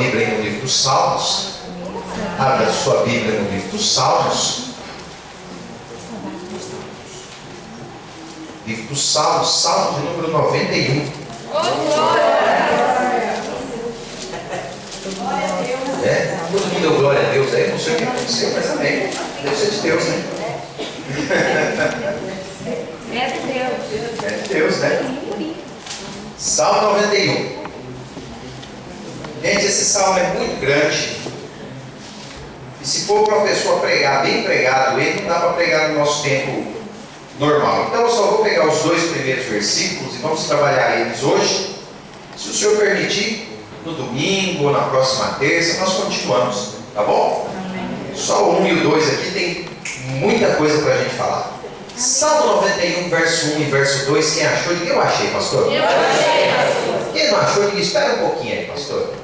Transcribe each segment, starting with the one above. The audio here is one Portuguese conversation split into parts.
Bíblia aí no livro dos Salmos. Abra a sua Bíblia no livro dos Salmos. Livro dos Salmos, Salmo de número 91. Todo mundo deu glória a Deus aí, não sei o que aconteceu, mas amém. Deve ser de Deus, né? É de Deus. É de Deus, né? Salmo 91. Gente, esse salmo é muito grande. E se for para uma pessoa pregar bem pregado, ele não dá para pregar no nosso tempo normal. Então eu só vou pegar os 2 primeiros versículos e vamos trabalhar eles hoje. Se o Senhor permitir, no domingo ou na próxima terça, nós continuamos, tá bom? Amém. Só o 1 e o 2 aqui tem muita coisa para a gente falar. Salmo 91, verso 1 e verso 2, quem achou? Eu achei, pastor. Eu achei, pastor. Quem não achou, diga, espera um pouquinho aí, pastor.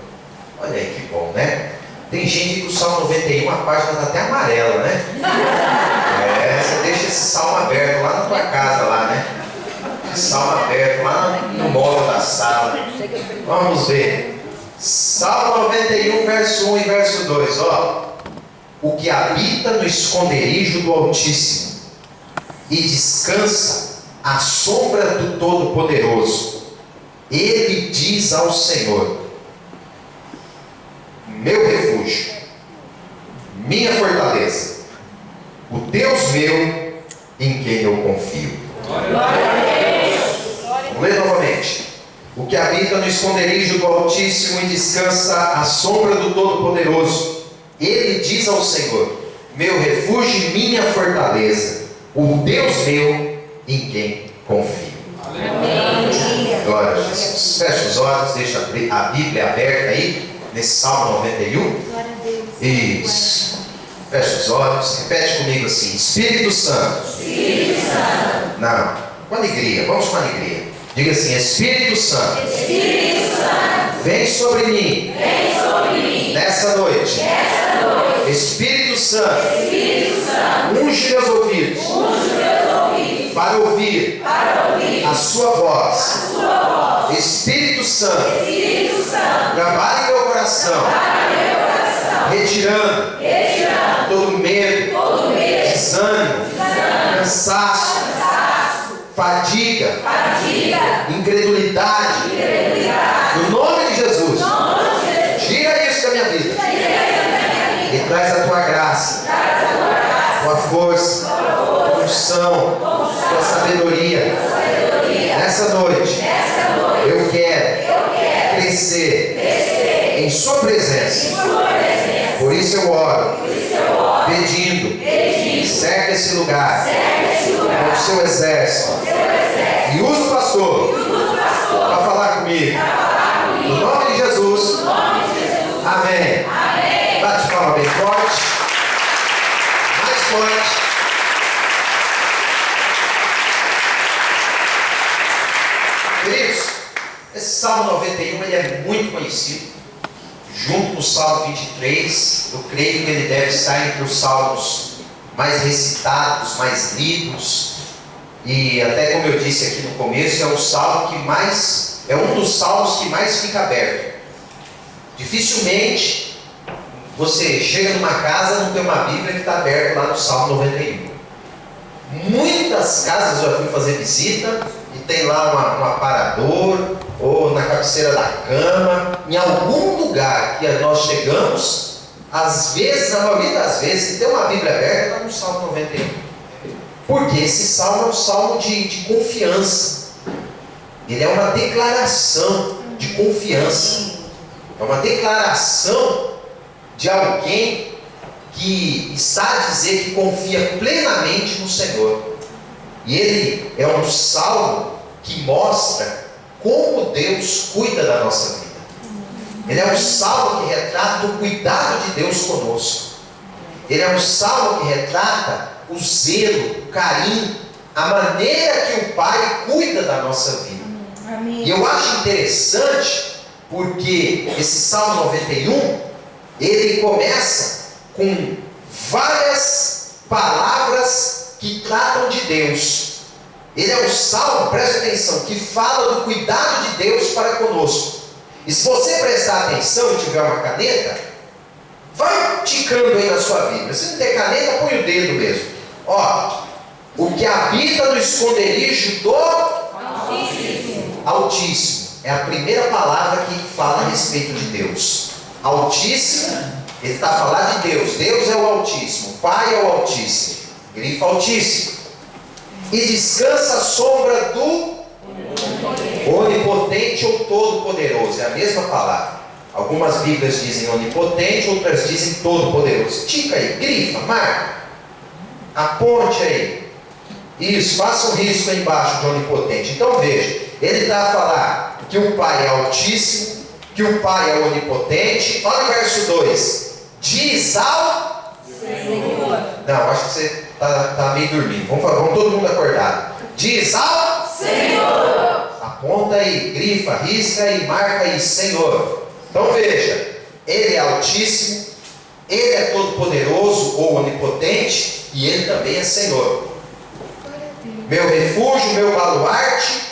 Olha aí que bom, né? Tem gente que o Salmo 91, a página está até amarela, né? Você deixa esse salmo aberto lá na tua casa, lá, né? Esse salmo aberto lá no móvel da sala. Vamos ver. Salmo 91, verso 1 e verso 2, ó. O que habita no esconderijo do Altíssimo e descansa à sombra do Todo-Poderoso, ele diz ao Senhor: meu refúgio, minha fortaleza, o Deus meu, em quem eu confio. Vamos ler novamente. O que habita no esconderijo do Altíssimo e descansa à sombra do Todo-Poderoso, ele diz ao Senhor: meu refúgio e minha fortaleza, o Deus meu, em quem confio. Amém. Glória a Jesus. Feche os olhos, deixa a Bíblia aberta aí, nesse Salmo 91. Glória a Deus. Isso. Feche os olhos, repete comigo assim: Espírito Santo. Espírito Santo. Não, com alegria, vamos com alegria. Diga assim: Espírito Santo. Espírito Santo. Vem sobre mim. Vem sobre mim. Nessa noite. Nessa noite. Espírito Santo. Espírito Santo. Unge meus ouvidos. Unge meus ouvidos. Para ouvir. Para ouvir A sua voz. a sua voz. Espírito Santo. Espírito Santo. Trabalhe em meu coração. Para meu coração. Retirando Retirando todo medo. todo medo. Desânimo. Cansaço. Fadiga. Fadiga. Incredulidade. Incredulidade. No nome de Jesus. Nome de Jesus. Tira isso da minha vida. E traz a tua graça. Traz a tua graça. Tua força. Tua unção. Tua sabedoria. Nessa noite. Nessa noite. Eu quero crescer em sua presença. Por isso eu oro. Pedindo. Cerca esse lugar. Com o seu exército. E usa o pastor para falar comigo. No nome de Jesus. Amém. Bate palma bem forte. Mais forte. Queridos, esse Salmo 91 ele é muito conhecido. Junto com o Salmo 23, eu creio que ele deve estar entre os salmos mais recitados, mais lidos. E até como eu disse aqui no começo, é o salmo que mais, é um dos salmos que mais fica aberto. Dificilmente você chega numa casa e não tem uma Bíblia que está aberta lá no Salmo 91. Muitas casas eu já fui fazer visita e tem lá um aparador ou na cabeceira da cama, em algum lugar que nós chegamos, às vezes, a maioria das vezes, se tem uma Bíblia aberta, está no Salmo 91. Porque esse salmo é um salmo de confiança. Ele é uma declaração de confiança. É uma declaração de alguém que está a dizer que confia plenamente no Senhor. E ele é um salmo que mostra como Deus cuida da nossa vida. Ele é um salmo que retrata o cuidado de Deus conosco. Ele é um salmo que retrata o zelo, o carinho, a maneira que o Pai cuida da nossa vida. Amém. E eu acho interessante porque esse Salmo 91, ele começa com várias palavras que tratam de Deus. Ele é um salmo, preste atenção, que fala do cuidado de Deus para conosco. E se você prestar atenção e tiver uma caneta, vai ticando aí na sua Bíblia. Se não tem caneta, põe o dedo mesmo. Ó, o que habita no esconderijo do Altíssimo. É a primeira palavra que fala a respeito de Deus. Altíssimo, ele está a falar de Deus. Deus é o Altíssimo, o Pai é o Altíssimo. Grifa Altíssimo. E descansa a sombra do Onipotente ou Todo-Poderoso. É a mesma palavra. Algumas Bíblias dizem onipotente, outras dizem todo-poderoso. Tica aí, grifa, marca. Aponte aí. Isso, faça um risco aí embaixo de onipotente. Então veja, ele está a falar que o Pai é altíssimo, que o Pai é onipotente. Olha o verso 2. Diz ao Senhor. Não, acho que você está meio dormindo. Vamos todo mundo acordado. Diz ao Senhor. Aponta aí, grifa, risca e marca aí, Senhor. Então veja, Ele é altíssimo, Ele é todo-poderoso ou onipotente e Ele também é Senhor. Meu refúgio, meu baluarte,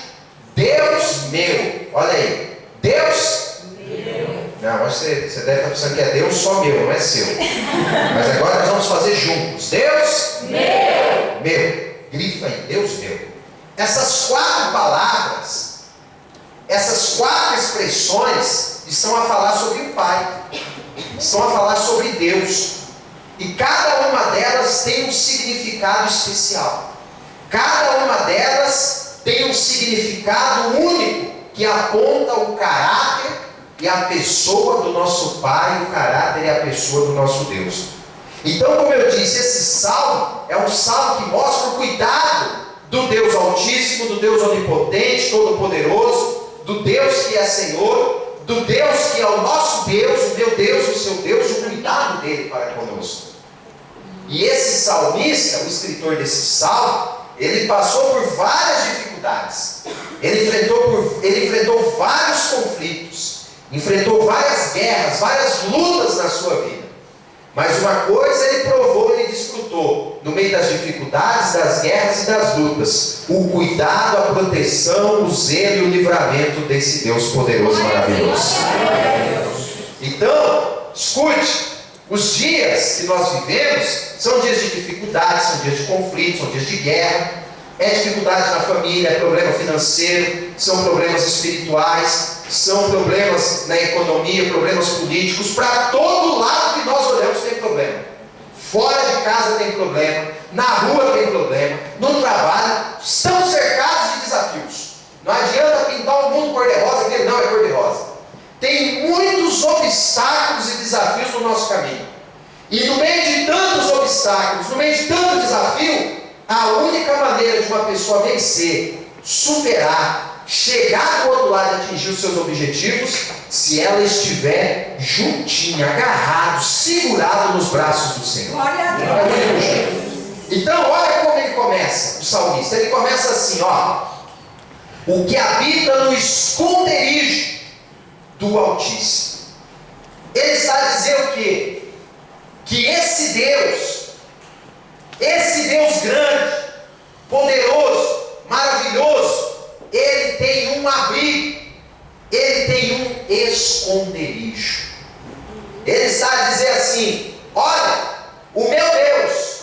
Deus meu. Olha aí, Deus meu. Não, acho que você deve estar pensando que é Deus só meu, não é seu. Mas agora nós vamos fazer juntos. Deus meu. Meu. Grifa aí, Deus meu. Essas 4 palavras, essas 4 expressões estão a falar sobre o Pai, estão a falar sobre Deus, e cada uma delas tem um significado especial, cada uma delas tem um significado único que aponta o caráter e a pessoa do nosso Pai, o caráter e a pessoa do nosso Deus. Então, como eu disse, esse salmo é um salmo que mostra o cuidado do Deus Altíssimo, do Deus Onipotente, Todo-Poderoso, do Deus que é Senhor, do Deus que é o nosso Deus, o meu Deus, o seu Deus, o cuidado dele para conosco. E esse salmista, o escritor desse salmo, ele passou por várias dificuldades, ele enfrentou vários conflitos, enfrentou várias guerras, várias lutas na sua vida. Mas uma coisa ele provou, ele desfrutou, no meio das dificuldades, das guerras e das lutas: o cuidado, a proteção, o zelo e o livramento desse Deus poderoso e maravilhoso. Então, escute, os dias que nós vivemos são dias de dificuldade, são dias de conflito, são dias de guerra. É dificuldade na família, é problema financeiro, são problemas espirituais, são problemas na economia, problemas políticos. Para todo lado que nós olhamos tem problema. Fora de casa tem problema, na rua tem problema, no trabalho, estão cercados de desafios. Não adianta pintar o mundo cor-de-rosa, que ele não é cor-de-rosa. Tem muitos obstáculos e desafios no nosso caminho. E no meio de tantos obstáculos, no meio de tanto desafio, a única maneira de uma pessoa vencer, superar, chegar do outro lado e atingir os seus objetivos, se ela estiver juntinha, agarrado, segurado nos braços do Senhor. Glória a Deus. Então, olha como ele começa, o salmista. Ele começa assim, ó: o que habita no esconderijo do Altíssimo. Ele está a dizer o quê? Que esse Deus grande, poderoso, maravilhoso, ele tem um abrigo, ele tem um esconderijo. Ele está a dizer assim: olha, o meu Deus,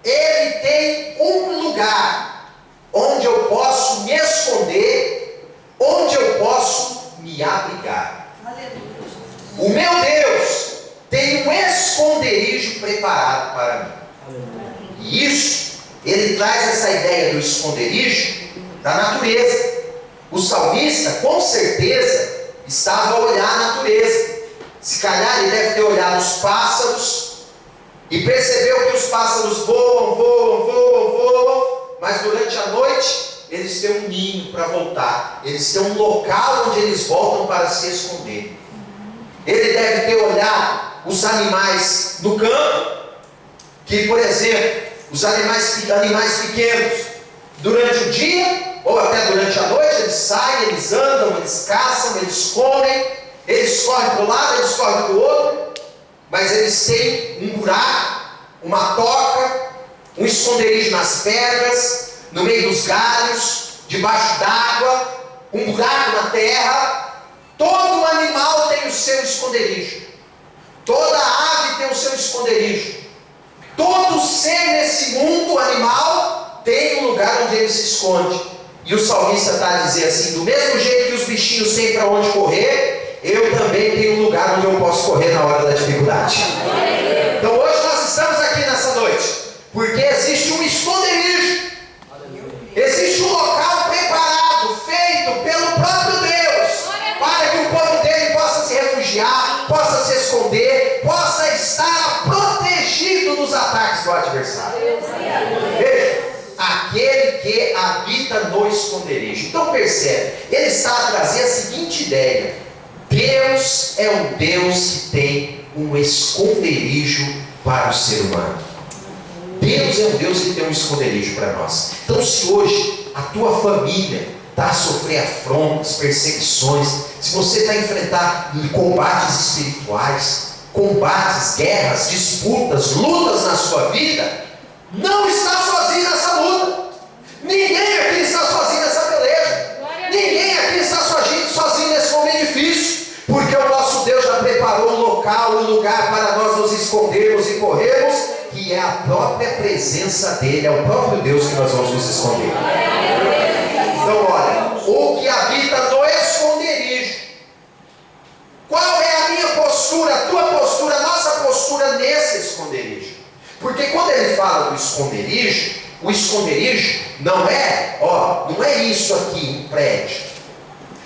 ele tem um lugar onde eu posso me esconder, onde eu posso me abrigar. O meu Deus tem um esconderijo preparado para mim. E isso, ele traz essa ideia do esconderijo da natureza. O salmista, com certeza, estava a olhar a natureza. Se calhar ele deve ter olhado os pássaros e percebeu que os pássaros voam, mas durante a noite eles têm um ninho para voltar. Eles têm um local onde eles voltam para se esconder. Ele deve ter olhado os animais no campo, que, por exemplo, os animais pequenos, durante o dia ou até durante a noite, eles saem, eles andam, eles caçam, eles comem, eles correm para um lado, eles correm para o outro, mas eles têm um buraco, uma toca, um esconderijo nas pedras, no meio dos galhos, debaixo d'água, um buraco na terra. Todo esconderijo. Toda ave tem o seu esconderijo. Todo ser nesse mundo animal tem um lugar onde ele se esconde. E o salmista está a dizer assim: do mesmo jeito que os bichinhos têm para onde correr, eu também tenho um lugar onde eu posso correr na hora da dificuldade. Então hoje nós estamos aqui nessa noite porque existe um esconderijo. Existe um local preparado, feito pelo próprio Deus, para que o povo dele possa se refugiar, possa se esconder, possa estar protegido dos ataques do adversário. Veja, aquele que habita no esconderijo. Então percebe, ele está a trazer a seguinte ideia: Deus é um Deus que tem um esconderijo para o ser humano. Deus é um Deus que tem um esconderijo para nós. Então, se hoje a tua família está a sofrer afrontas, perseguições, se você está a enfrentar combates espirituais, combates, guerras, disputas, lutas na sua vida, não está sozinho nessa luta. Ninguém aqui está sozinho nessa peleja. Ninguém aqui está sozinho nesse momento difícil, porque o nosso Deus já preparou um local, um lugar para nós nos escondermos e corrermos, que é a própria presença dele, é o próprio Deus que nós vamos nos esconder. Então olha, o que habita no esconderijo. Qual é a minha postura, a tua postura, a nossa postura nesse esconderijo? Porque quando ele fala do esconderijo, o esconderijo não é isso aqui, um prédio.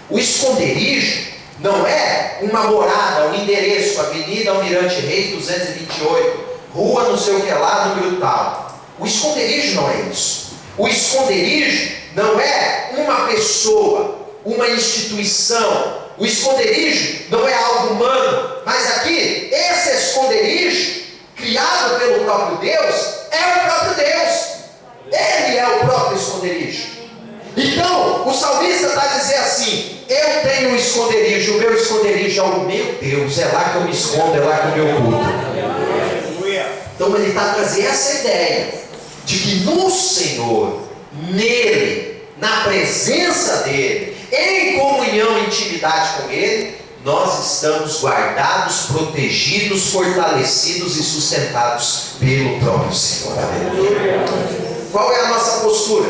O esconderijo não é uma morada, um endereço, Avenida Almirante Reis 228, rua não sei o que lá, número tal. O esconderijo não é isso. O esconderijo não é uma pessoa, uma instituição. O esconderijo não é algo humano. Mas aqui, esse esconderijo, criado pelo próprio Deus, é o próprio Deus. Ele é o próprio esconderijo. Então, o salmista está a dizer assim: eu tenho um esconderijo, o meu esconderijo é o meu Deus, é lá que eu me escondo, é lá que eu me oculto. Então ele está a trazer essa ideia de que no Senhor, nele, na presença dele, em comunhão e intimidade com ele, nós estamos guardados, protegidos, fortalecidos e sustentados pelo próprio Senhor. Qual é a nossa postura?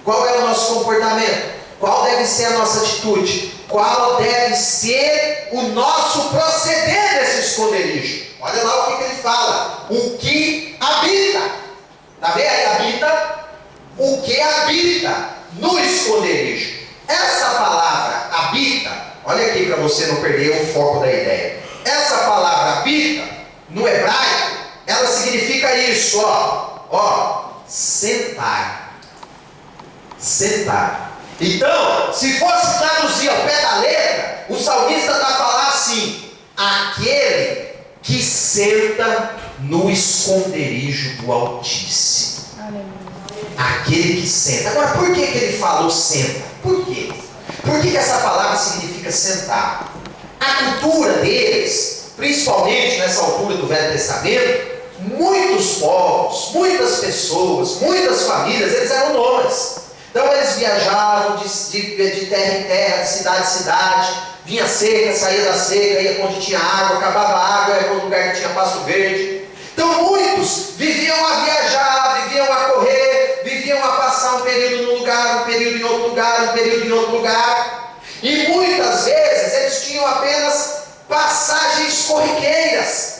Qual é o nosso comportamento? Qual deve ser a nossa atitude? Qual deve ser o nosso proceder nesse esconderijo? Olha lá o que ele fala: o que habita. Está vendo aí? Habita. O que habita no esconderijo. Essa palavra habita, olha aqui para você não perder o foco da ideia. Essa palavra habita, no hebraico, ela significa isso, sentar. Sentar. Então, se fosse traduzir ao pé da letra, o salmista está a falar assim: aquele que senta no esconderijo do Altíssimo. Aquele que senta. Agora, por que ele falou senta? Por quê? Por que essa palavra significa sentar? A cultura deles, principalmente nessa altura do Velho Testamento, muitos povos, muitas pessoas, muitas famílias, eles eram nômades. Então eles viajavam de terra em terra, de cidade em cidade. Vinha seca, saía da seca, ia onde tinha água, acabava a água, ia para um lugar que tinha pasto verde. Então muitos viviam a viajar, viviam a correr, viviam a passar um período num lugar, um período em outro lugar, um período em outro lugar. E muitas vezes eles tinham apenas passagens corriqueiras.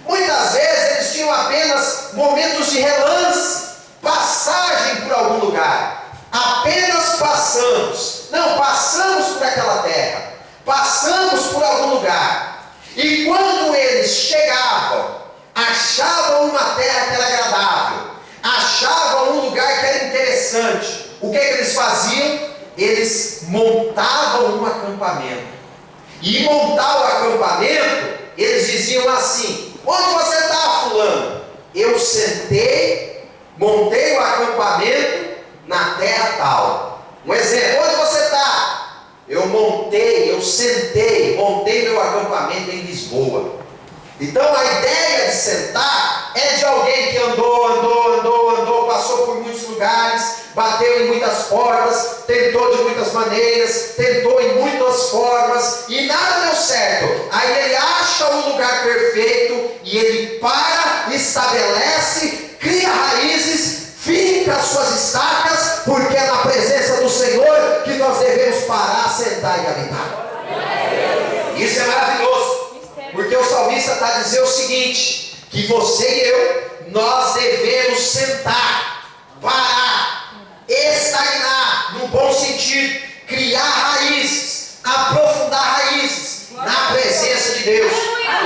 Muitas vezes eles tinham apenas momentos de relance, passagem por algum lugar. Apenas passamos, não passamos por aquela terra, passamos por algum lugar. E quando eles chegavam, achavam uma terra que era agradável, achavam um lugar que era interessante, o que eles faziam? Eles montavam um acampamento. E montar o acampamento, eles diziam assim: onde você está, fulano? Eu sentei, montei o acampamento na terra tal. Um exemplo: onde você está? Eu sentei, montei meu acampamento em Lisboa. Então a ideia de sentar é de alguém que andou, passou por muitos lugares, bateu em muitas portas, tentou de muitas maneiras, tentou em muitas formas e nada deu certo. Aí ele acha lugar perfeito e ele para, estabelece, cria raízes, finca as suas estacas, porque é na presença do Senhor que nós devemos parar, sentar e habitar. Isso é maravilhoso, porque o salmista está a dizer o seguinte, que você e eu, nós devemos sentar, parar, estagnar, no bom sentido, criar raízes, aprofundar raízes na presença de Deus.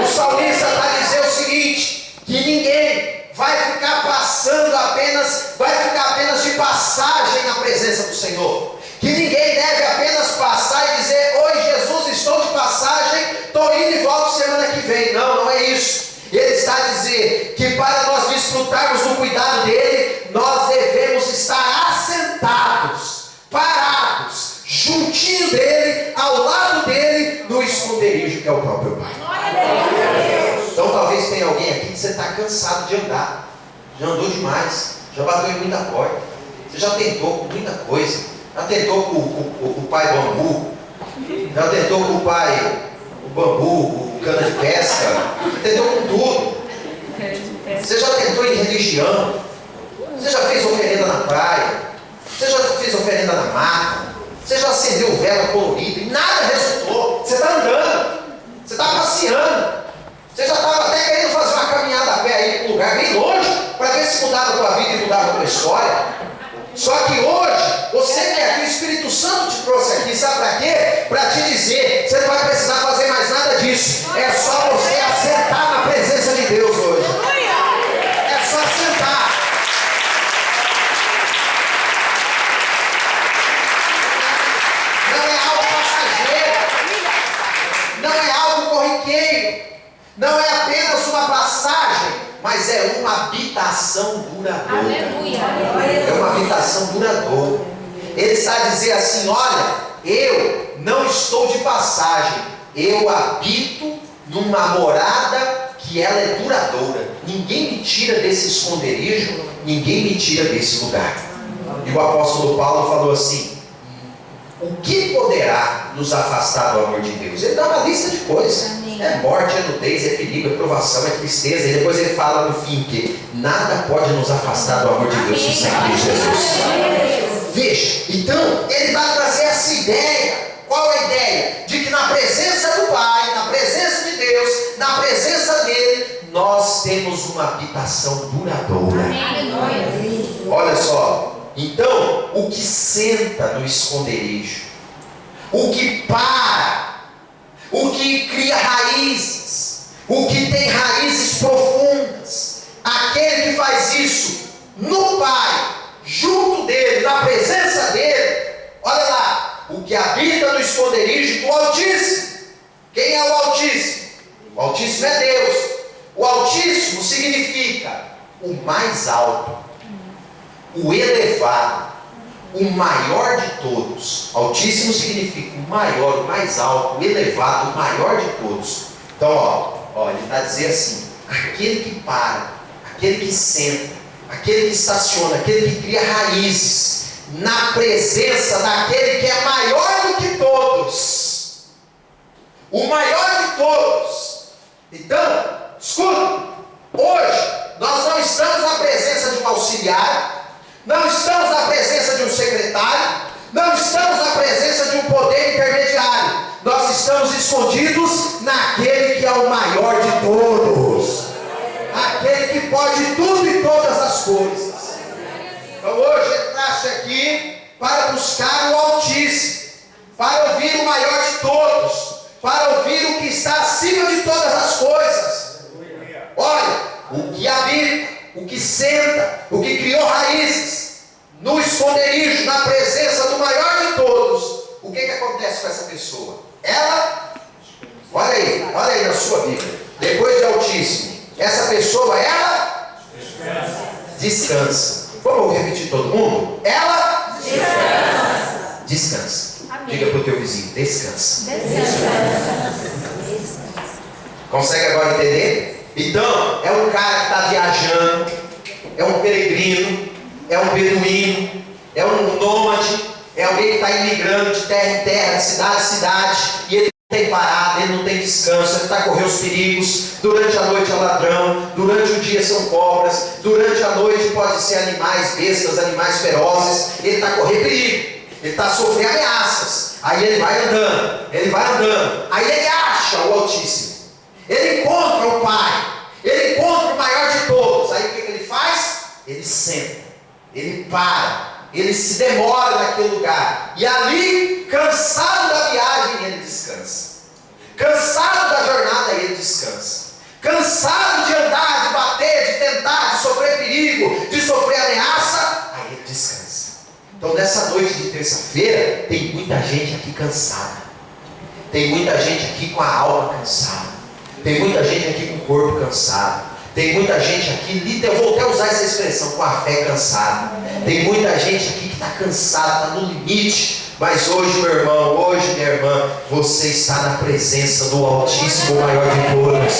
O salmista está a dizer o seguinte, que ninguém vai ficar apenas de passagem na presença do Senhor, que ninguém deve apenas passar e dizer, oi Jesus, estou de passagem, estou indo e volto semana que vem. Não, não é isso. Ele está a dizer que para nós desfrutarmos do cuidado dele, nós devemos estar assentados, parados, juntinho dele, ao lado dele, no esconderijo que é o próprio Pai. Então talvez tenha alguém aqui que você está cansado de andar, já andou demais, já bateu em muita porta, você já tentou com muita coisa, já tentou com o pai bambu, já tentou com o pai o bambu, o cana de pesca, já tentou com tudo. Você já tentou em religião, você já fez oferenda na praia, você já fez oferenda na mata, você já acendeu vela colorida e nada resultou. Você está andando, você está passeando, você já estava até querendo fazer uma caminhada a pé aí para um lugar bem longe, para ver se mudava a tua vida e mudava a tua história. Só que hoje, você quer que o Espírito Santo te trouxe aqui, sabe para quê? Para te dizer, você não vai precisar fazer mais nada disso. É só você assentar na presença de Deus hoje. É só sentar. Não é algo passageiro. Não é algo corriqueiro. Não é apenas uma passagem, mas é uma habitação duradoura. Aleluia. É uma habitação duradoura. Ele está a dizer assim, olha, eu não estou de passagem, eu habito numa morada que ela é duradoura. Ninguém me tira desse esconderijo, ninguém me tira desse lugar. E o apóstolo Paulo falou assim, o que poderá nos afastar do amor de Deus? Ele dá uma lista de coisas. É morte, é nudez, é perigo, é provação, é tristeza. E depois ele fala no fim que nada pode nos afastar do amor de Deus sem sangue de Jesus. Veja, então ele vai trazer essa ideia. Qual é a ideia? De que na presença do Pai, na presença de Deus, na presença dele, nós temos uma habitação duradoura. Olha só. Então, o que senta no esconderijo, o que para, o que cria raízes, o que tem raízes profundas, aquele que faz isso no Pai, junto dele, na presença dele, olha lá, o que habita no esconderijo do Altíssimo. Quem é o Altíssimo? O Altíssimo é Deus. O Altíssimo significa o mais alto, o elevado, o maior de todos. Altíssimo significa o maior, o mais alto, o elevado, o maior de todos. Então, ele está a dizer assim, aquele que para, aquele que senta, aquele que estaciona, aquele que cria raízes, na presença daquele que é maior do que todos, o maior de todos. Então, escuta, hoje nós não estamos na presença de um auxiliar, não estamos na presença de um secretário, não estamos na presença de um poder intermediário, nós estamos escondidos naquele que é o maior de todos, aquele que pode tudo e todas as coisas. Então hoje entraste aqui para buscar o Altíssimo, para ouvir o maior de todos, para ouvir o que está acima de todas as coisas. Olha, o que habita, o que senta, o que criou raízes no esconderijo, na presença do maior de todos. O que acontece com essa pessoa? Ela, olha aí na sua Bíblia, depois de Altíssimo, essa pessoa, ela descansa. Vamos repetir todo mundo? Ela descansa. Diga para o teu vizinho, descansa. Consegue agora entender? Então, é um cara que está viajando, é um peregrino, é um beduíno, é um nômade, é alguém que está imigrando de terra em terra, de cidade em cidade, e ele tem parada, ele não tem descanso, ele está a correr os perigos. Durante a noite é ladrão, durante o dia são cobras, durante a noite pode ser animais, bestas, animais ferozes. Ele está a correr perigo, ele está a sofrer ameaças. Aí ele vai andando, aí ele acha o Altíssimo, ele encontra o Pai, ele encontra o maior de todos. Aí o que ele faz? Ele senta, ele para, ele se demora naquele lugar, e ali, cansado da viagem, ele descansa. Cansado da jornada, ele descansa. Cansado de andar, de bater, de tentar, de sofrer perigo, de sofrer ameaça, aí ele descansa. Então nessa noite de terça-feira, tem muita gente aqui cansada. Tem muita gente aqui com a alma cansada. Tem muita gente aqui com o corpo cansado. Tem muita gente aqui, eu vou até usar essa expressão, com a fé cansada. Tem muita gente aqui que está cansada, está no limite. Mas hoje, meu irmão, hoje, minha irmã, você está na presença do Altíssimo, maior de todos.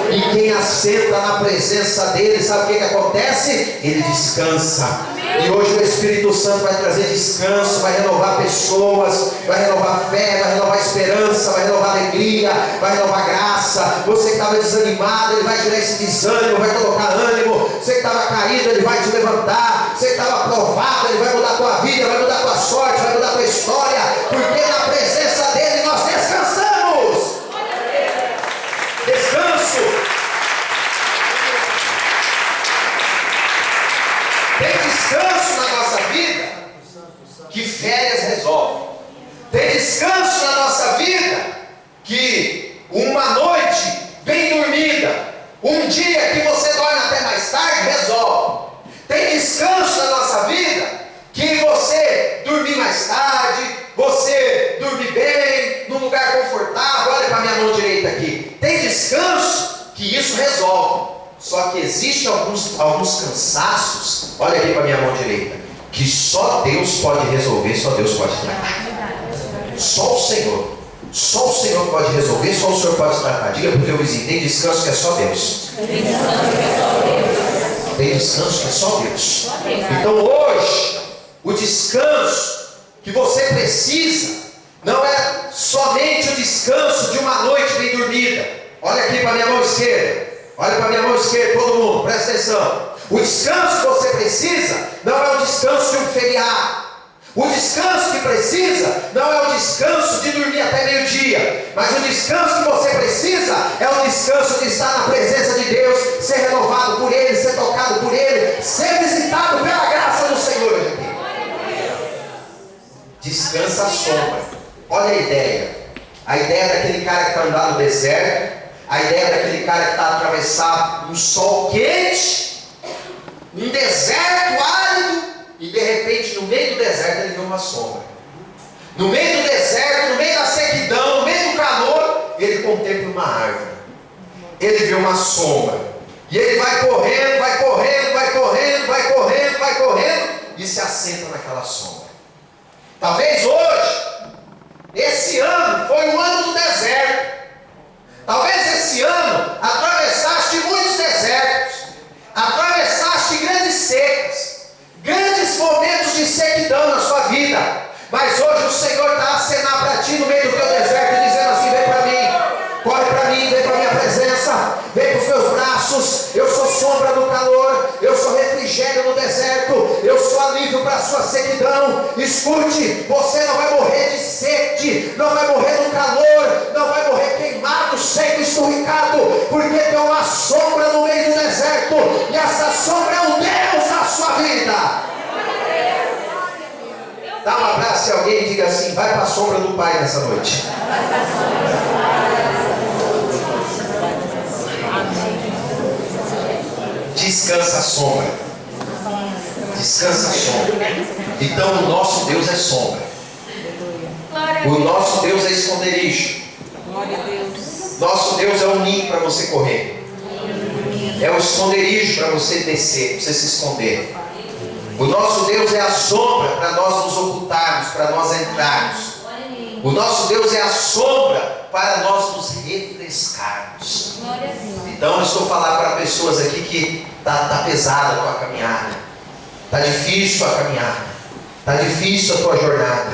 E quem assenta na presença dele, sabe o que acontece? Ele descansa. E hoje o Espírito Santo vai trazer descanso, vai renovar pessoas, vai renovar fé, vai renovar esperança, vai renovar alegria, vai renovar graça. Você que estava desanimado, ele vai tirar esse desânimo, vai colocar ânimo. Você que estava caído, ele vai te levantar. Você que estava aprovado, ele vai mudar a tua vida, vai mudar a tua sorte, vai mudar a tua história. Porque na presença dele nós descansamos. Descanso. Tem descanso na nossa vida que férias resolve. Tem descanso na nossa vida que uma noite bem dormida, um dia que você dorme até mais tarde, resolve. Tem descanso na nossa vida que você dormir mais tarde, você dormir bem, num lugar confortável. Olha para a minha mão direita aqui. Tem descanso que isso resolve. Só que existem alguns cansaços, olha aqui para a minha mão direita, que só Deus pode resolver, só Deus pode tratar. Só o Senhor pode resolver, só o Senhor pode tratar. Diga para o teu vizinho, tem descanso que é só Deus. Tem descanso que é só Deus. Então hoje, o descanso que você precisa, não é somente o descanso de uma noite bem dormida. Olha aqui para a minha mão esquerda. Olha para a minha mão esquerda, todo mundo, presta atenção. O descanso que você precisa não é o descanso de um feriado. O descanso que precisa não é o descanso de dormir até meio-dia. Mas o descanso que você precisa é o descanso de estar na presença de Deus, ser renovado por Ele, ser tocado por Ele, ser visitado pela graça do Senhor. Descansa a sombra. Olha a ideia. A ideia daquele cara que está andando no deserto. A ideia daquele cara que está a atravessar um sol quente, um deserto árido, e de repente no meio do deserto ele vê uma sombra. No meio do deserto, no meio da sequidão, no meio do calor, ele contempla uma árvore. Ele vê uma sombra. E ele vai correndo, vai correndo, vai correndo, vai correndo, vai correndo, e se assenta naquela sombra. Talvez hoje, esse ano, foi o ano do deserto. Talvez esse ano atravessaste muitos desertos, atravessaste grandes secas, grandes momentos de sequidão na sua vida. Mas hoje o Senhor está a acenar para ti no meio do teu deserto, dizendo assim: vem para mim, corre para mim, vem para a minha presença, vem para os meus braços. Eu sou sombra no calor, eu sou refrigério no deserto, eu sou alívio para a sua sequidão. Escute, você não vai morrer de sede, não vai morrer no calor, não vai morrer queimado, seco, esturricado, porque tem uma sombra no meio do deserto, e essa sombra é o Deus da sua vida. Dá um abraço a alguém e diga assim: vai para a sombra do Pai nessa noite. Descansa a sombra. Descansa a sombra. Então o nosso Deus é sombra. O nosso Deus é esconderijo. Nosso Deus é um ninho para você correr. É um esconderijo para você descer, para você se esconder. O nosso Deus é a sombra para nós nos ocultarmos, para nós entrarmos. O nosso Deus é a sombra para nós nos refrescarmos. Então eu estou falando para pessoas aqui que está pesada a tua caminhada, está difícil a caminhada, está difícil a tua jornada.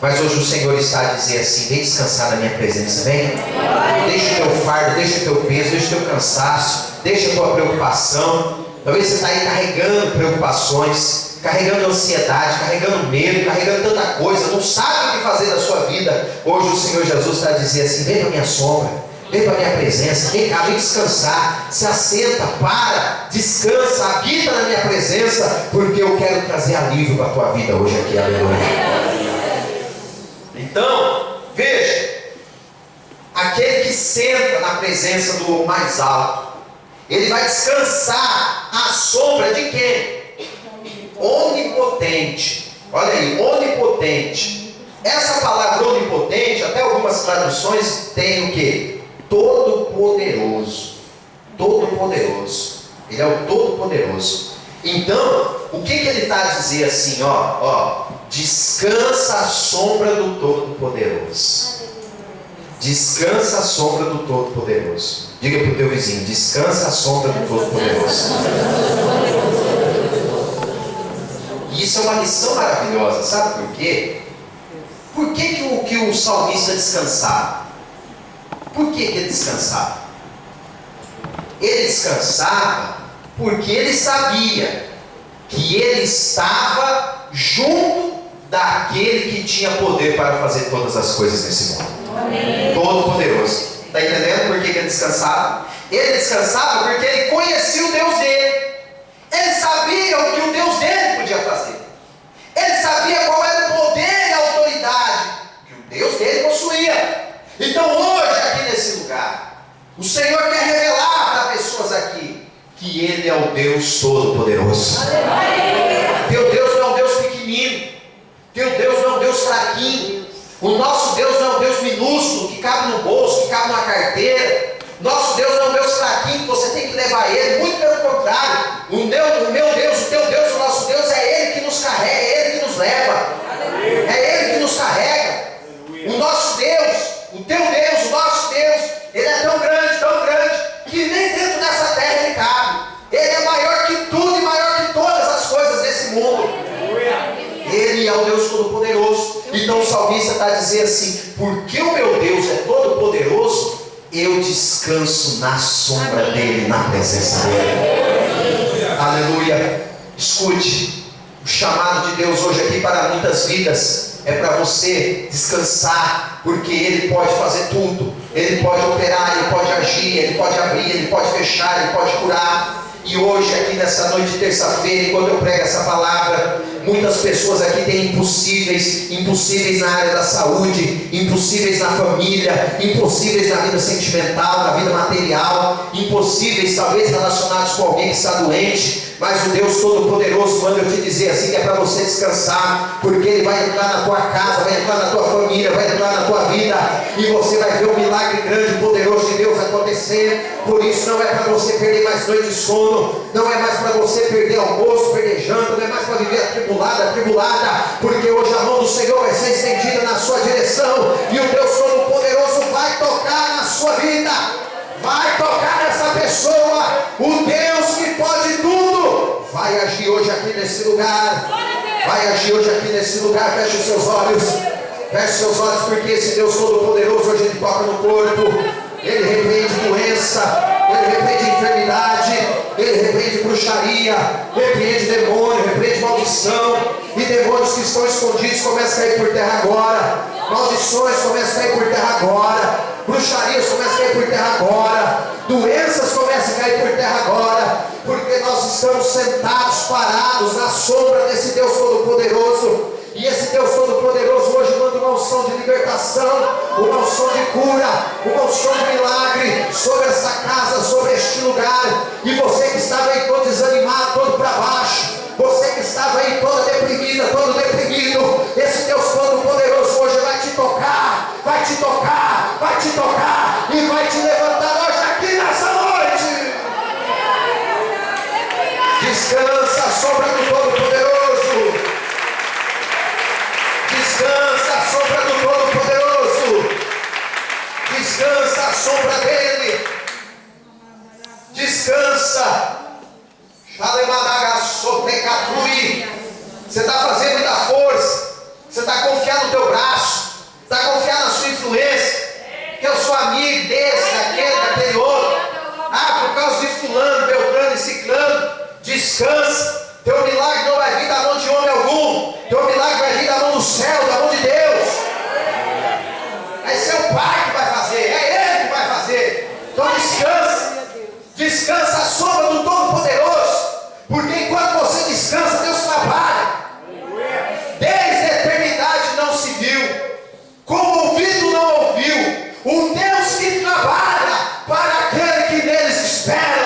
Mas hoje o Senhor está a dizer assim: vem descansar na minha presença, vem. Deixa o teu fardo, deixa o teu peso, deixa o teu cansaço, deixa a tua preocupação. Talvez você está aí carregando preocupações, carregando ansiedade, carregando medo, carregando tanta coisa, não sabe o que fazer da sua vida. Hoje o Senhor Jesus está a dizer assim: vem para a minha sombra, vem para a minha presença, vem cá, vem descansar, se assenta, para, descansa, habita na minha presença, porque eu quero trazer alívio para a tua vida hoje aqui, aleluia. Então, veja, aquele que senta na presença do mais alto, ele vai descansar à sombra de quem? Onipotente. Olha aí, onipotente. Essa palavra onipotente, até algumas traduções tem o que? Todo-poderoso. Todo-poderoso. Ele é o todo-poderoso. Então, o que ele está a dizer assim, ó, descansa à sombra do Todo-Poderoso. Descansa à sombra do Todo-Poderoso. Diga para o teu vizinho: descansa à sombra do Todo-Poderoso. E isso é uma lição maravilhosa, sabe por quê? Por que o salmista descansava? Por que ele descansava? Ele descansava porque ele sabia que ele estava junto daquele que tinha poder para fazer todas as coisas nesse mundo. Amém. Todo poderoso. Está entendendo por que ele descansava? Ele descansava porque ele conhecia o Deus dele. Ele sabia o que o Deus dele podia fazer. Ele sabia qual era o poder e a autoridade que o Deus dele possuía. Então hoje aqui nesse lugar, o Senhor quer revelar para pessoas aqui que Ele é o Deus Todo-Poderoso. Teu Deus não é um Deus pequenino. Teu Deus não é um Deus fraquinho. O nosso Deus não é um Deus minúsculo, que cabe no bolso, que cabe numa carteira. Nosso Deus não é um Deus fraquinho, que você tem que levar Ele. Muito pelo contrário. O meu Deus, o teu Deus, o nosso Deus, é Ele que nos carrega, é Ele que nos leva. É Ele que nos carrega. O nosso Deus, o teu Deus, o nosso Deus, Ele é tão grande, que nem dentro dessa terra Ele cabe. Ele é maior que tudo e maior que todas as coisas desse mundo. Ele é o Deus Todo-Poderoso. Então o salmista está a dizer assim: porque o meu Deus é todo-poderoso, eu descanso na sombra dele, na presença dele. Aleluia. Escute, o chamado de Deus hoje aqui para muitas vidas é para você descansar, porque Ele pode fazer tudo. Ele pode operar, Ele pode agir, Ele pode abrir, Ele pode fechar, Ele pode curar. E hoje aqui nessa noite de terça-feira, enquanto eu prego essa palavra, muitas pessoas aqui têm impossíveis na área da saúde, impossíveis na família, impossíveis na vida sentimental, na vida material, impossíveis talvez relacionados com alguém que está doente. Mas o Deus Todo-Poderoso manda eu te dizer assim, que é para você descansar, porque Ele vai entrar na tua casa, vai entrar na tua família, vai entrar na tua vida, e você vai ver um milagre grande e poderoso de Deus acontecer. Por isso não é para você perder mais noite de sono, não é mais para você perder almoço, perder janta, não é mais para viver atribulada, porque hoje a mão do Senhor vai ser estendida na sua direção, e o Deus Todo-Poderoso vai tocar na sua vida, vai tocar nessa pessoa. O Deus que pode tudo vai agir hoje aqui nesse lugar. Vai agir hoje aqui nesse lugar. Feche os seus olhos. Feche os seus olhos, porque esse Deus Todo-Poderoso hoje Ele toca no corpo. Ele repreende doença, Ele repreende enfermidade, Ele repreende bruxaria, repreende demônio, repreende maldição. E demônios que estão escondidos começam a cair por terra agora. Maldições começam a cair por terra agora. Bruxarias começam a cair por terra agora. Doenças começam a cair por terra agora. Porque nós estamos sentados, parados na sombra desse Deus Todo-Poderoso. E esse Deus Todo-Poderoso hoje manda uma unção de libertação, uma unção de cura, uma unção de milagre sobre essa casa, sobre este lugar. E você que estava aí todo desanimado, todo para baixo, você que estava aí toda deprimida, todo deprimido, esse Deus Todo-Poderoso hoje vai te tocar, vai te tocar, vai te tocar e vai te levantar hoje aqui nessa noite. Descansa a sombra do Todo-Poderoso. Descansa a sombra do Todo-Poderoso. Descansa a sombra dele. Descansa. Você está fazendo muita força. Você está confiando no teu braço. Descansa. Teu milagre não vai vir da mão de homem algum. Teu milagre vai vir da mão do céu, da mão de Deus. Vai ser o Pai que vai fazer, é Ele que vai fazer. Então descansa. Descansa a sombra do Todo-Poderoso. Porque enquanto você descansa, Deus trabalha. Desde a eternidade não se viu, com o ouvido não ouviu, o Deus que trabalha para aquele que neles espera.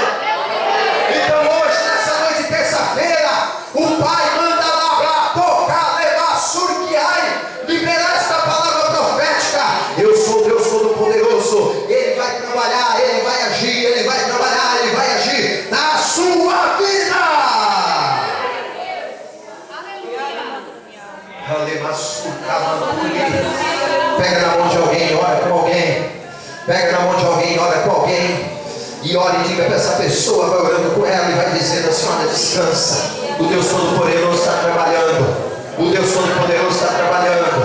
Então hoje, nessa noite de terça-feira, o Pai manda lá tocar, levar, surquear, liberar esta palavra profética. Eu sou o Deus Todo-Poderoso. Ele vai trabalhar, Ele vai agir, Ele vai trabalhar, Ele vai agir na sua vida. Pega na mão de alguém, ora com alguém. Pega na mão de alguém, ora com alguém. E ora e diga para essa pessoa, vai orando com ela e vai dizendo assim: olha, descansa. O Deus Todo-Poderoso está trabalhando. O Deus Todo-Poderoso está trabalhando.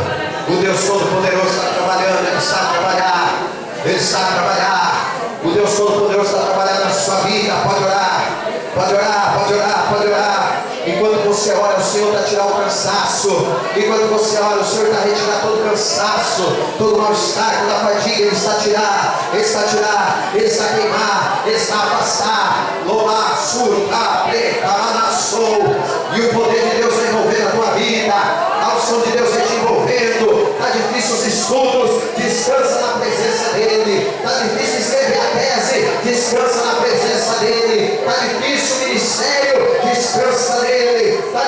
O Deus Todo-Poderoso está trabalhando. Ele está a trabalhar. Ele está a trabalhar. O Deus Todo-Poderoso está trabalhando na sua vida. Pode orar. Pode orar, pode orar, pode orar. Enquanto você ora, o Senhor está a tirar o cansaço. Enquanto você ora, o Senhor está a retirar todo o cansaço, todo o mal-estar, toda a fadiga. Ele está a tirar, Ele está a tirar, Ele está a queimar, Ele está a afastar. Lola, surta, preta, manassou. E o poder de Deus vai envolver a tua vida. A unção de Deus vai te envolvendo. Está difícil os estudos, descansa na presença dEle. Está difícil escrever a tese, descansa na presença dEle. Está difícil o ministério, descansa nele. Está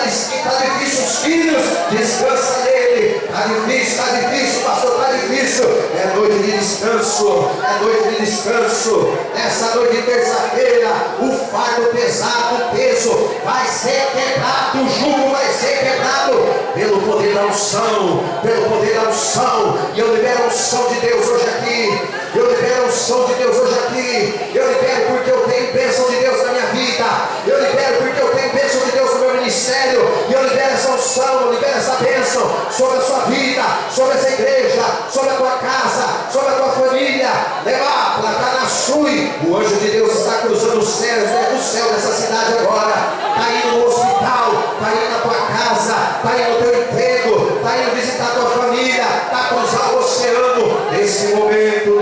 difícil os filhos, descansa nele. Está difícil, pastor, está difícil. É noite de descanso, é noite de descanso. Nessa noite de terça-feira, o fardo pesado, o peso vai ser quebrado, o jugo vai ser quebrado pelo poder da unção, pelo poder da unção. E eu libero a unção de Deus hoje aqui. Eu libero a unção de Deus hoje aqui. Eu libero porque eu tenho bênção de Deus na minha vida. Eu libero porque eu tenho bênção de Deus no meu ministério. E eu libero essa unção, eu libero essa bênção sobre a sua vida, sobre essa igreja, sobre a tua casa, sobre a tua família. Leva para cá na Sui. O anjo de Deus está cruzando os céus, o céu dessa cidade agora. Está indo no hospital, está indo na tua casa, está indo no teu emprego, está indo visitar a tua família, está a cruzar o oceano. Nesse momento,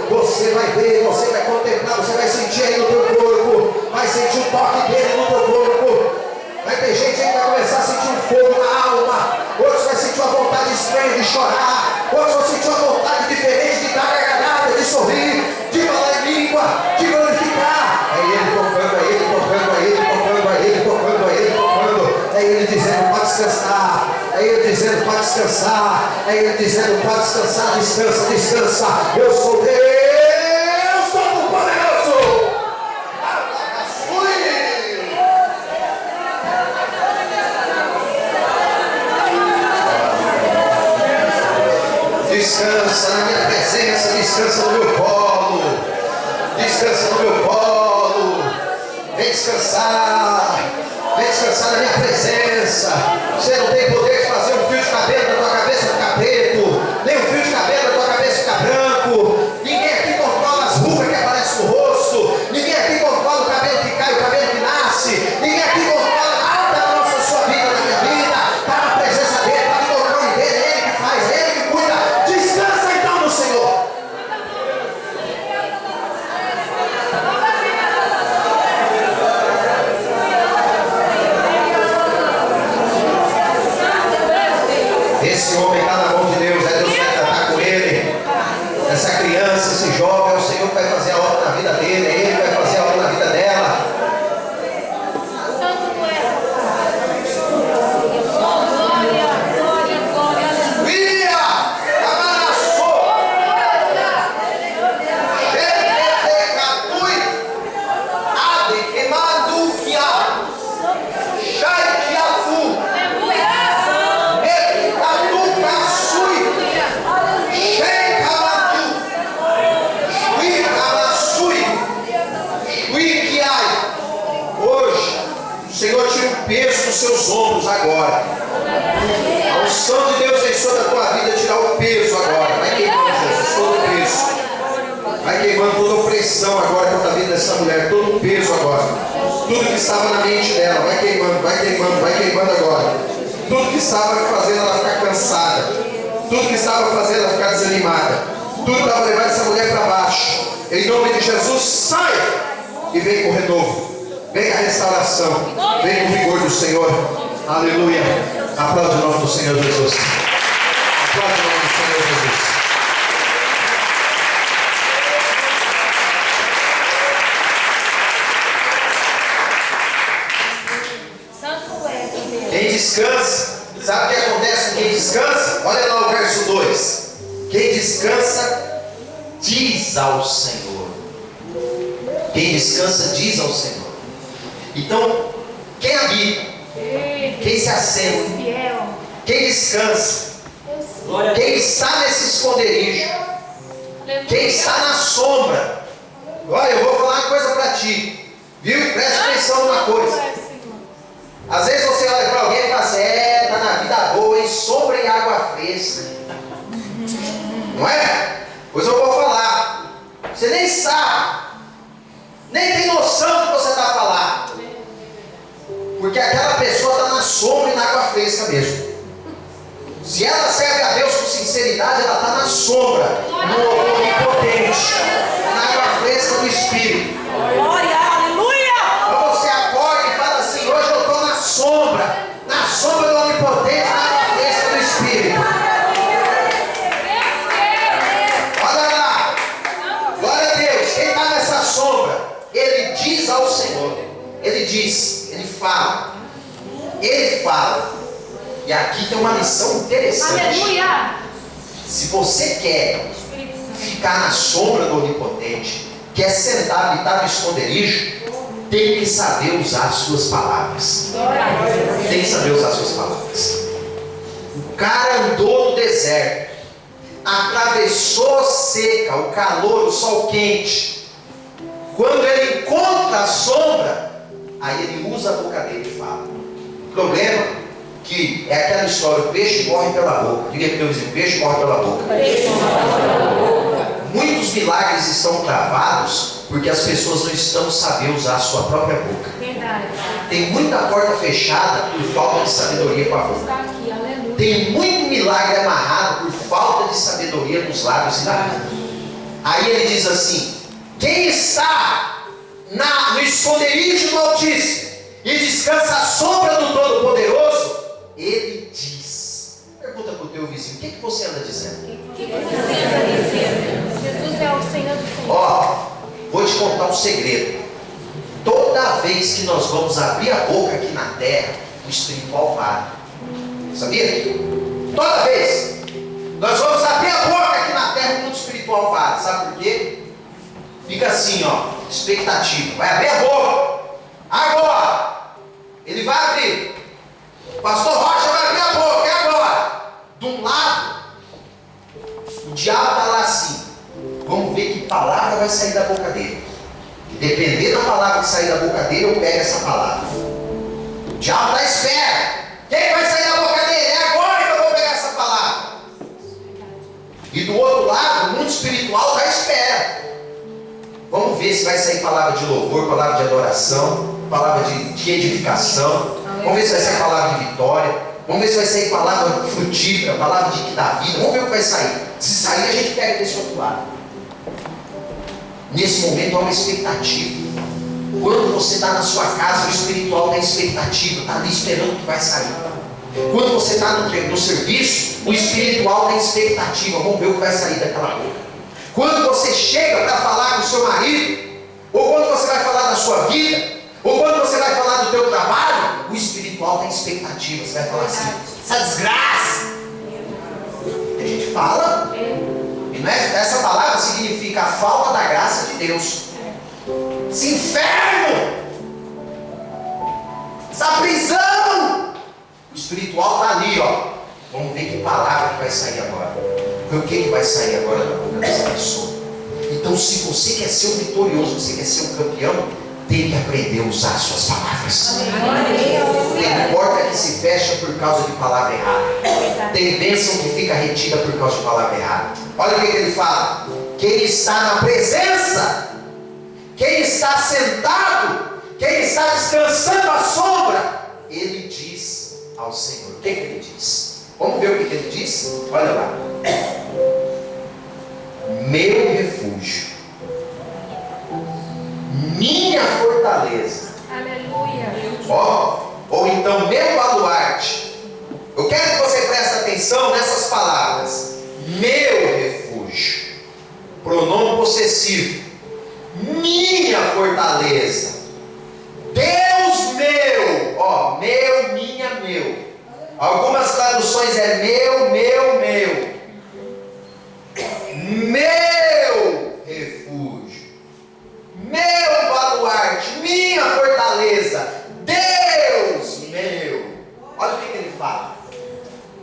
você vai ver, você vai contemplar, você vai sentir aí no teu corpo, vai sentir o toque dele no teu corpo. Vai ter gente aí que vai começar a sentir um fogo na alma, outros vai sentir uma vontade estranha de chorar, outros vão sentir uma vontade diferente de dar gargalhada, de sorrir, de falar em língua, de glorificar. É ele tocando, é ele tocando, é ele tocando, é ele tocando, é ele tocando. É ele dizendo: pode descansar. É ele dizendo: pode descansar. É ele dizendo: pode descansar. Descansa, descansa. Eu sou Deus Todo-Poderoso. Descansa na minha presença. Descansa no meu colo. Descansa no meu colo. Vem descansar. Vem descansar na minha presença. Você não tem poder de fazer um fio de cabelo da tua cabeça ficar preto, nem um fio de cabelo da tua cabeça ficar branco. Ninguém aqui controla as rugas que aparecem no rosto. Ninguém aqui controla o cabelo que cai, o cabelo que nasce. Ninguém aqui controla nada da nossa sua vida, da minha vida. Está na presença dele, está no controle dele. É ele que faz, é ele que cuida. Descansa então no Senhor. Esse homem está na mão de Deus, é Deus que vai tratar com ele. Essa criança, esse jovem, é o Senhor que vai fazer a obra na vida dele, é Ele que vai fazer a obra na vida dela. estava na mente dela. Vai queimando, vai queimando, vai queimando agora. Tudo que estava fazendo ela ficar cansada. Tudo que estava fazendo ela ficar desanimada. Tudo que estava levando essa mulher para baixo. Em nome de Jesus, sai! E vem com o renovo. Vem com a restauração. Vem com o vigor do Senhor. Aleluia. Aplaude o nome do Senhor Jesus. Aplaude o nome do Senhor Jesus. Quem descansa, sabe o que acontece com quem descansa? Olha lá o verso 2. Quem descansa, diz ao Senhor. Quem descansa, diz ao Senhor. Então, quem habita, quem se assenta, quem descansa, quem está nesse esconderijo, quem está na sombra. Olha, eu vou falar uma coisa para ti, viu? Presta atenção numa coisa. Às vezes você olha para alguém e fala assim: tá na vida boa, em sombra e água fresca. Não é? Pois eu vou falar. Você nem sabe, nem tem noção do que você está falando. Porque aquela pessoa está na sombra e na água fresca mesmo. Se ela serve a Deus com sinceridade, ela está na sombra, no onipotente, na água fresca do Espírito. Glória, aleluia! Então você acorda e fala assim: hoje eu estou na sombra do onipotente, na água fresca do Espírito. Olha lá, glória a Deus. Quem está nessa sombra, ele diz ao Senhor, ele diz, ele fala. E aqui tem uma lição interessante. Aleluia! Se você quer ficar na sombra do onipotente, quer sentar, habitar no esconderijo, tem que saber usar as suas palavras. Tem que saber usar as suas palavras. O cara andou no deserto, atravessou a seca, o calor, o sol quente. Quando ele encontra a sombra, aí ele usa a boca dele e fala. O problema que é aquela história: o peixe morre pela boca. Diga para o meu vizinho: o peixe morre pela boca. Muitos milagres estão travados porque as pessoas não estão sabendo usar a sua própria boca. Verdade. Tem muita porta fechada por falta de sabedoria com a boca. Está aqui, aleluia. Tem muito milagre amarrado por falta de sabedoria nos lábios e na boca. Aí ele diz assim: quem está no esconderijo do Altíssimo e descansa à sombra do Todo-Poderoso, ele diz. Pergunta para o teu vizinho: o que você anda dizendo? O que você anda dizendo? Jesus é o Senhor do Senhor. Ó, vou te contar um segredo. Toda vez que nós vamos abrir a boca aqui na terra, o espiritual para. Sabia? Toda vez nós vamos abrir a boca aqui na terra, o mundo espiritual para. Sabe por quê? Fica assim, ó, expectativa. Vai abrir a boca. Agora. Ele vai abrir. O pastor Rocha vai abrir a boca. É agora. De um lado, o diabo está lá assim. Vamos ver que palavra vai sair da boca dele. E dependendo da palavra que sair da boca dele, eu pego essa palavra. O diabo está à espera. Quem vai sair da boca dele? É agora que eu vou pegar essa palavra. E do outro lado, o mundo espiritual está à espera. Vamos ver se vai sair palavra de louvor, palavra de adoração, palavra de edificação. Vamos ver se vai sair palavra de vitória. Vamos ver se vai sair palavra frutífera, palavra de que dá vida. Vamos ver o que vai sair. Se sair, a gente pega desse outro lado. Nesse momento há uma expectativa. Quando você está na sua casa, o espiritual está em expectativa, está ali esperando o que vai sair. Quando você está no serviço, o espiritual está em expectativa. Vamos ver o que vai sair daquela boca. Quando você chega para falar com o seu marido, ou quando você vai falar da sua vida, ou quando você vai falar do teu trabalho, o espiritual está em expectativa. Você vai falar assim: essa desgraça. A gente fala, e não é, essa palavra significa a falta da graça de Deus. Esse inferno, essa prisão. O espiritual está ali, ó. Vamos ver que palavra que vai sair agora. Ver o que vai sair agora da boca dessa pessoa. Então, se você quer ser um vitorioso, você quer ser um campeão, tem que aprender a usar suas palavras. Tem porta que se fecha por causa de palavra errada. Tem bênção que fica retida por causa de palavra errada. Olha o que ele fala: quem está na presença, quem está sentado quem está descansando à sombra, ele diz ao Senhor. O que ele diz? Vamos ver o que ele diz? Olha lá. Meu refúgio, minha fortaleza. Aleluia. Ou então meu baluarte. Eu quero que você preste atenção nessas palavras. Meu refúgio, pronome possessivo, minha fortaleza, Deus meu, meu, minha, meu. Algumas traduções é meu, meu refúgio, meu baluarte, minha fortaleza, Deus meu. Olha o que ele fala.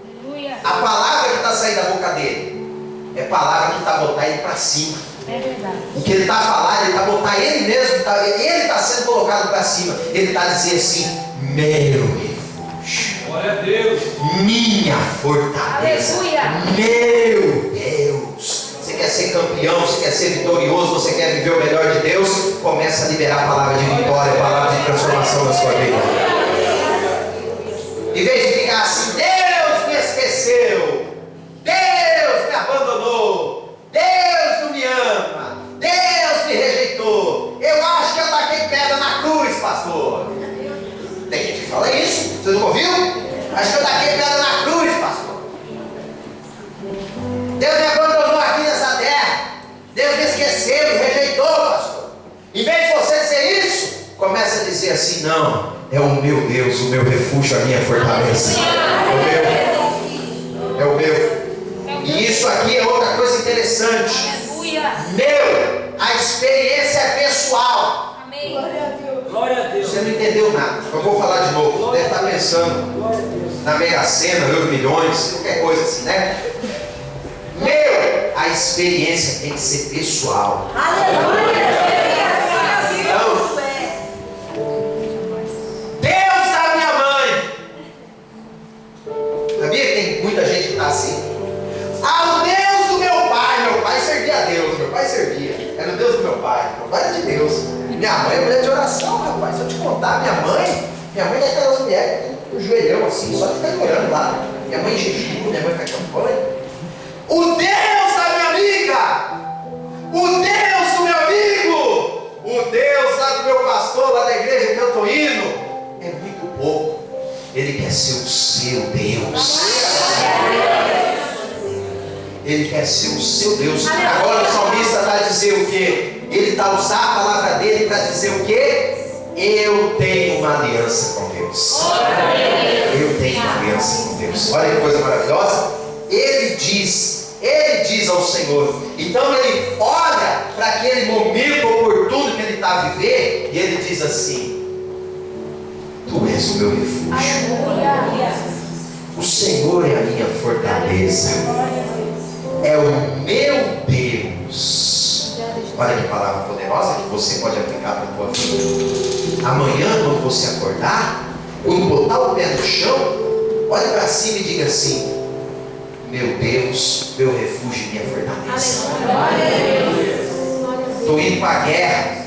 Aleluia. A palavra que está saindo da boca dele é palavra que está botar ele para cima. É verdade. O que ele está falando, ele está botar ele mesmo, ele está sendo colocado para cima. Ele está dizendo assim: meu refúgio, glória a Deus, minha fortaleza, Aleluia. meu Deus. Você quer ser campeão, você quer ser vitorioso, você quer viver o melhor de Deus? Começa a liberar a palavra de vitória, a palavra de transformação na sua vida. Em vez de ficar assim: Deus me esqueceu, Deus me abandonou, Deus não me ama, Deus me rejeitou, eu acho que eu taquei pedra na cruz, pastor. Tem gente que fala isso, você não ouviu? Acho que eu taquei pedra na cruz, pastor. Deus me abandonou aqui nessa terra, Deus me esqueceu, me rejeitou, pastor. Em vez de você dizer isso, começa a dizer assim: não, é o meu Deus, o meu refúgio, a minha fortaleza. É o meu. E isso aqui é outra coisa interessante. Aleluia. Meu, a experiência é pessoal. Amém. glória a Deus, Você não entendeu nada. Eu vou falar de novo. Deve estar pensando glória a Deus. na Mega Sena, 2 milhões, qualquer coisa assim, né? Meu, a experiência tem que ser pessoal. Então, Deus da minha mãe. Sabia que tem muita gente que está assim? O Deus do meu pai servia a Deus, meu pai servia. Era o Deus do meu pai era de Deus. Minha mãe é mulher de oração, rapaz. Se eu te contar, minha mãe é aquelas mulheres que tem um joelhão assim, só fica orando lá. Minha mãe jejua, minha mãe faz campanha. O Deus da minha amiga, o Deus do meu amigo, o Deus lá do meu pastor, lá da igreja que eu estou indo, é muito pouco. Ele quer ser o seu Deus. Ele quer ser o seu Deus. Agora o salmista está a dizer o quê? Ele está usando a palavra dele para dizer o quê? Eu tenho uma aliança com Deus. Eu tenho uma aliança com Deus. Olha que coisa maravilhosa. Ele diz ao Senhor. Então ele olha para aquele momento oportuno que ele está a viver e ele diz assim: Tu és o meu refúgio. O Senhor é a minha fortaleza. É o meu Deus. Olha que palavra poderosa que você pode aplicar para a tua vida. Amanhã, quando você acordar, quando botar o pé no chão, olhe para cima e diga assim: meu Deus, meu refúgio e minha fortaleza. Estou indo para a guerra.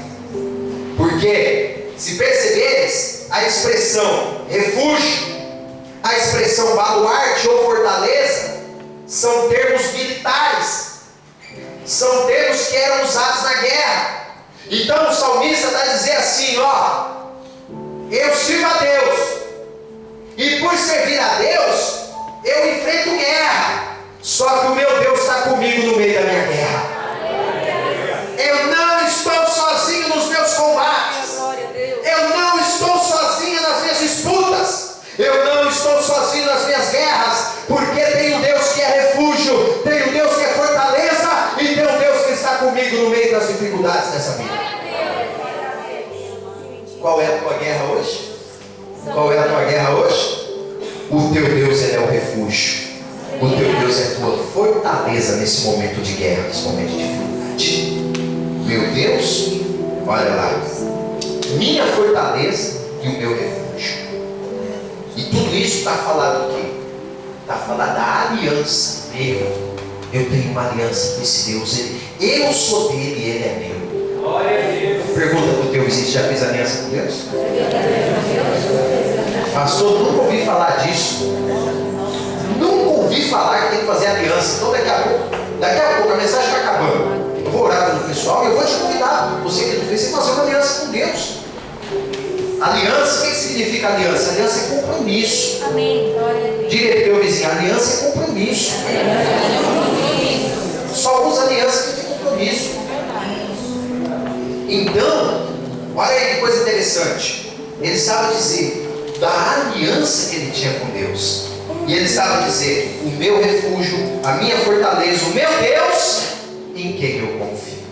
Porque, se perceberes, a expressão refúgio, a expressão baluarte ou fortaleza, são termos militares, são termos que eram usados na guerra. Então o salmista está dizendo assim: eu sirvo a Deus, e por servir a Deus eu enfrento guerra, só que o meu Deus está comigo no meio da minha guerra. Eu não estou sozinho nos meus combates, eu não estou sozinho nas minhas disputas, eu não estou sozinho nas minhas guerras, porque tem um Deus que é refúgio, tem um Deus que é fortaleza, e tem um Deus que está comigo no meio das dificuldades dessa vida. Qual é a tua guerra hoje? Qual é a tua guerra hoje? O teu Deus, ele é o refúgio. O teu Deus é a tua fortaleza nesse momento de guerra, nesse momento de dificuldade. Meu Deus, olha lá, minha fortaleza e o meu refúgio. E tudo isso está falando do quê? Está falando da aliança. Eu tenho uma aliança com esse Deus. Eu sou dele e ele é meu. Glória a Deus. Pergunta para o teu vizinho: já fez aliança com Deus? Pastor, nunca ouvi falar disso. Nunca ouvi falar que tem que fazer aliança. Então daqui a pouco a mensagem está acabando. Eu vou orar pelo pessoal e eu vou te convidar. Você que não fez, você fazer uma aliança com Deus. Aliança, o que significa aliança? Aliança é compromisso. Amém. Glória a Deus. Diga para o teu vizinho: aliança é compromisso. Só usa aliança que tem compromisso. Então, olha aí que coisa interessante. Ele estava a dizer da aliança que ele tinha com Deus. E ele estava a dizer: o meu refúgio, a minha fortaleza, o meu Deus, em quem eu confio.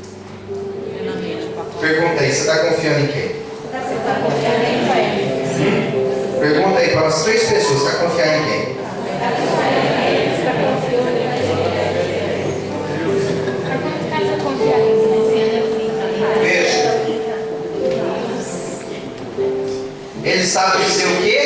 Pergunta aí: você está confiando em quem? Você está confiando em quem? Pergunta aí para as 3 pessoas: você está confiando em quem? Você está confiando em quem? Você está confiando em quem? Veja, ele estava a dizer o quê?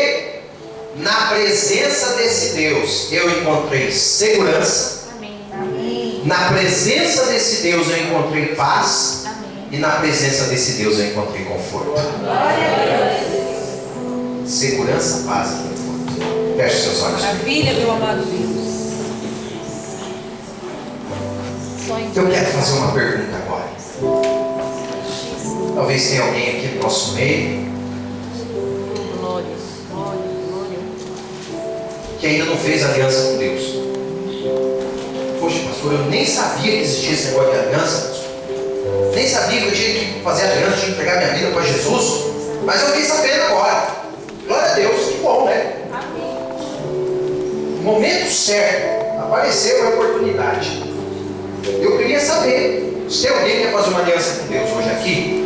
Na presença desse Deus eu encontrei segurança. Amém. Na presença desse Deus eu encontrei paz. Amém. E na presença desse Deus eu encontrei conforto. Glória a Deus. Segurança, paz e conforto. Feche seus olhos. Maravilha, meu amado Deus. Eu quero fazer uma pergunta agora. Talvez tenha alguém aqui no nosso meio Glória, glória, glória. que ainda não fez aliança com Deus. Poxa, pastor, eu nem sabia que existia esse negócio de aliança. Nem sabia que eu tinha que fazer aliança, tinha que entregar minha vida para Jesus. Mas eu fiquei sabendo agora. Glória a Deus, que bom, né? No momento certo, apareceu a oportunidade. Eu queria saber se tem alguém que quer fazer uma aliança com Deus hoje aqui.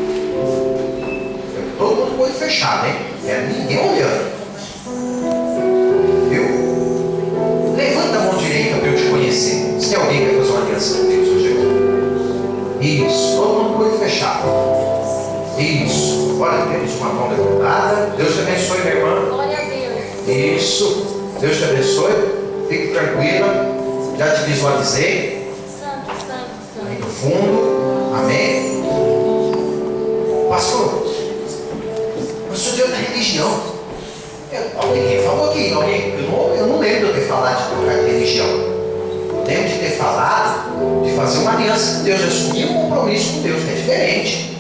Todo mundo com o olho fechado, hein? Não é ninguém olhando. Viu? Levanta a mão direita para eu te conhecer. Se tem alguém que quer fazer uma aliança com Deus hoje aqui. Isso, todo mundo com o olho fechado. Isso. Agora temos uma mão levantada. Deus te abençoe, minha irmã. Glória a Deus. Isso. Deus te abençoe. Fique tranquila. Já te visualizei. Santo, santo, Aí santo. no fundo. Amém. Pastor, eu sou de outra religião. Alguém falou aqui, eu não lembro de eu ter falado de trocar de religião. Eu lembro de ter falado de fazer uma aliança com Deus, de assumir um compromisso com Deus, que é diferente.